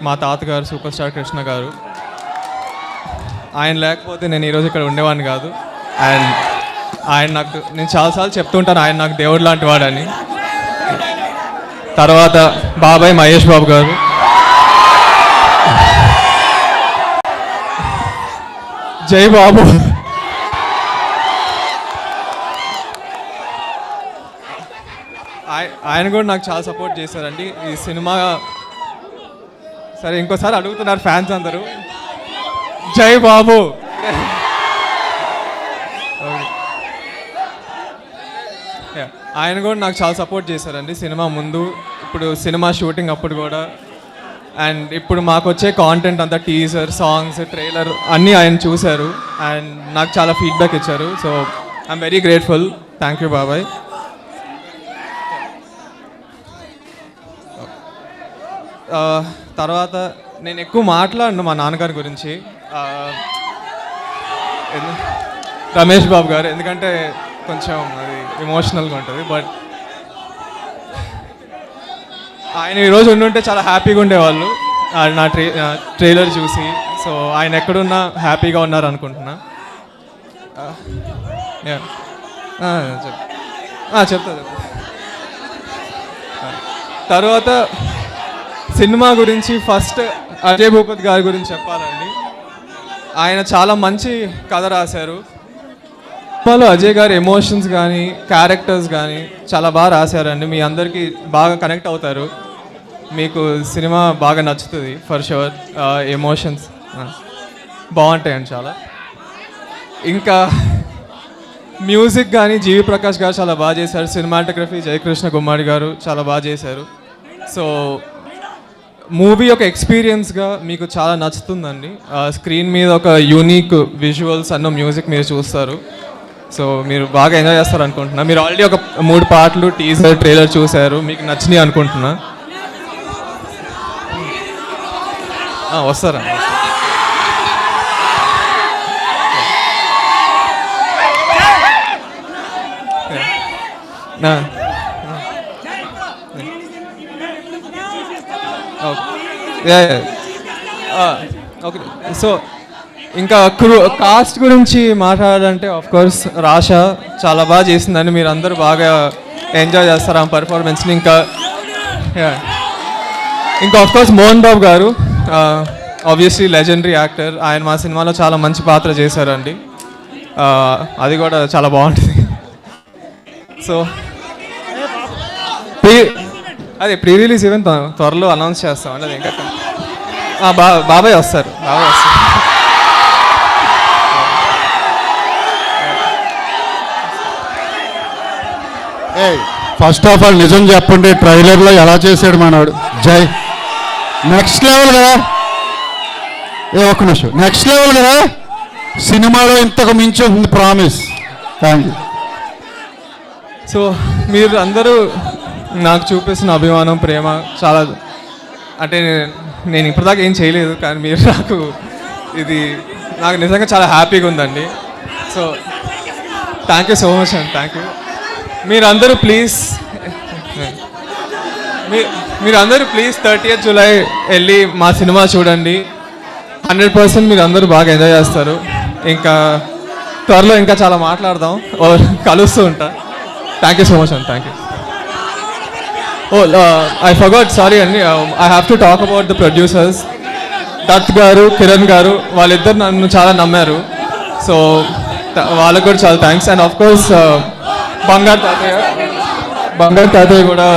మా తాతగారు super star Krishna గారు. ఆయన లేకపోతే నేను ఈరోజు ఇక్కడ ఉండేవాడిని కాదు. అండ్ ఆయన నాకు, నేను చాలాసార్లు చెప్తుంటాను ఆయన నాకు దేవుడు లాంటి వాడని. తర్వాత బాబాయ్ మహేష్ బాబు గారు, జై బాబు. ఆయన కూడా నాకు చాలా సపోర్ట్ చేశారండి ఈ సినిమా. సరే ఇంకోసారి అడుగుతున్నారు ఫ్యాన్స్ అందరూ, జై బాబు. ఆయన కూడా నాకు చాలా సపోర్ట్ చేశారండి సినిమా ముందు, ఇప్పుడు సినిమా షూటింగ్ అప్పుడు కూడా. అండ్ ఇప్పుడు మాకు వచ్చే కాంటెంట్ అంతా, టీజర్, సాంగ్స్, ట్రైలర్ అన్నీ ఆయన చూశారు అండ్ నాకు చాలా ఫీడ్బ్యాక్ ఇచ్చారు. So I'm very grateful. Thank you బాబాయ్. తర్వాత నేను ఎక్కువ మాట్లాడను మా నాన్నగారి గురించి, రమేష్ బాబు గారు, ఎందుకంటే కొంచెం అది ఎమోషనల్గా ఉంటుంది. బట్ ఆయన ఈరోజు ఉండుంటే చాలా హ్యాపీగా ఉండేవాళ్ళు నా ట్రైలర్ చూసి. సో ఆయన ఎక్కడున్నా హ్యాపీగా ఉన్నారు అనుకుంటున్నా. చెప్తా. తర్వాత సినిమా గురించి ఫస్ట్ అజయ్ భూపతి గారి గురించి చెప్పాలండి. ఆయన చాలా మంచి కథ రాశారు. సినిమాలో అజయ్ గారి ఎమోషన్స్ కానీ క్యారెక్టర్స్ కానీ చాలా బాగా రాశారండి. మీ అందరికీ బాగా కనెక్ట్ అవుతారు, మీకు సినిమా బాగా నచ్చుతుంది ఫర్ షూర్. ఎమోషన్స్ బాగుంటాయండి చాలా. ఇంకా మ్యూజిక్ కానీ జీవి ప్రకాష్ గారు చాలా బాగా చేశారు. సినిమాటోగ్రఫీ జయకృష్ణ గుమ్మాడి గారు చాలా బాగా చేశారు. సో మూవీ ఒక ఎక్స్పీరియన్స్గా మీకు చాలా నచ్చుతుందండి. స్క్రీన్ మీద ఒక యూనిక్ విజువల్స్ అన్న మ్యూజిక్ మీరు చూస్తారు. సో మీరు బాగా ఎంజాయ్ చేస్తారు అనుకుంటున్నా. మీరు ఆల్రెడీ ఒక 3 పాటలు, టీజర్, ట్రైలర్ చూశారు, మీకు నచ్చినాయి అనుకుంటున్నా. వస్తారా? ఓకే. సో ఇంకా కాస్ట్ గురించి మాట్లాడాలంటే ఆఫ్కోర్స్ రాషా చాలా బాగా చేసిందని మీరు అందరూ బాగా ఎంజాయ్ చేస్తారు ఆ పర్ఫార్మెన్స్ని. ఇంకా ఆఫ్కోర్స్ మోహన్ బాబు గారు, ఆబ్వియస్లీ లెజెండరీ యాక్టర్. ఆయన మా సినిమాలో చాలా మంచి పాత్ర చేశారండి, అది కూడా చాలా బాగుంటుంది. సో అదే ప్రీ రిలీజ్ ఈవెంట్ త్వరలో అనౌన్స్ చేస్తాం. అది ఇంకా బాబాయ్ వస్తారు. ఫస్ట్ ఆఫ్ ఆల్ నిజం చెప్పండి, ట్రైలర్లో ఎలా చేశాడు మనవాడు. జై నెక్స్ట్ లెవెల్ కదా. ఒక్క నిమిషం, నెక్స్ట్ లెవెల్ కదా. సినిమాలో ఇంతకు మించి ఉంది, ప్రామిస్. Thank you. సో మీరు అందరూ నాకు చూపిస్తున్న అభిమానం, ప్రేమ చాలా, అంటే నేను ఇప్పటిదాకా ఏం చేయలేదు కానీ మీరు నాకు నిజంగా చాలా హ్యాపీగా ఉందండి. So thank you so much అండి. Thank you. మీరందరూ ప్లీజ్ 30th జూలై వెళ్ళి మా సినిమా చూడండి. 100% మీరు అందరూ బాగా ఎంజాయ్ చేస్తారు. ఇంకా త్వరలో ఇంకా చాలా మాట్లాడదాం, కలుస్తూ ఉంటా. థ్యాంక్ యూ సో మచ్ అండి. Thank you. I forgot, sorry అండి. I have to talk about the producers. Dutt గారు, కిరణ్ గారు, వాళ్ళిద్దరు నన్ను చాలా నమ్మారు. సో వాళ్ళకు కూడా చాలా థ్యాంక్స్. అండ్ ఆఫ్కోర్స్ బంగారు తాతయ్య కూడా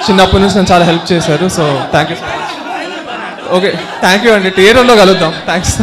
చిన్నప్పటి నుంచి నన్ను చాలా హెల్ప్ చేశారు. So thank you so much. Okay, thank you అండి. థియేటర్లో కలుద్దాం. థ్యాంక్స్.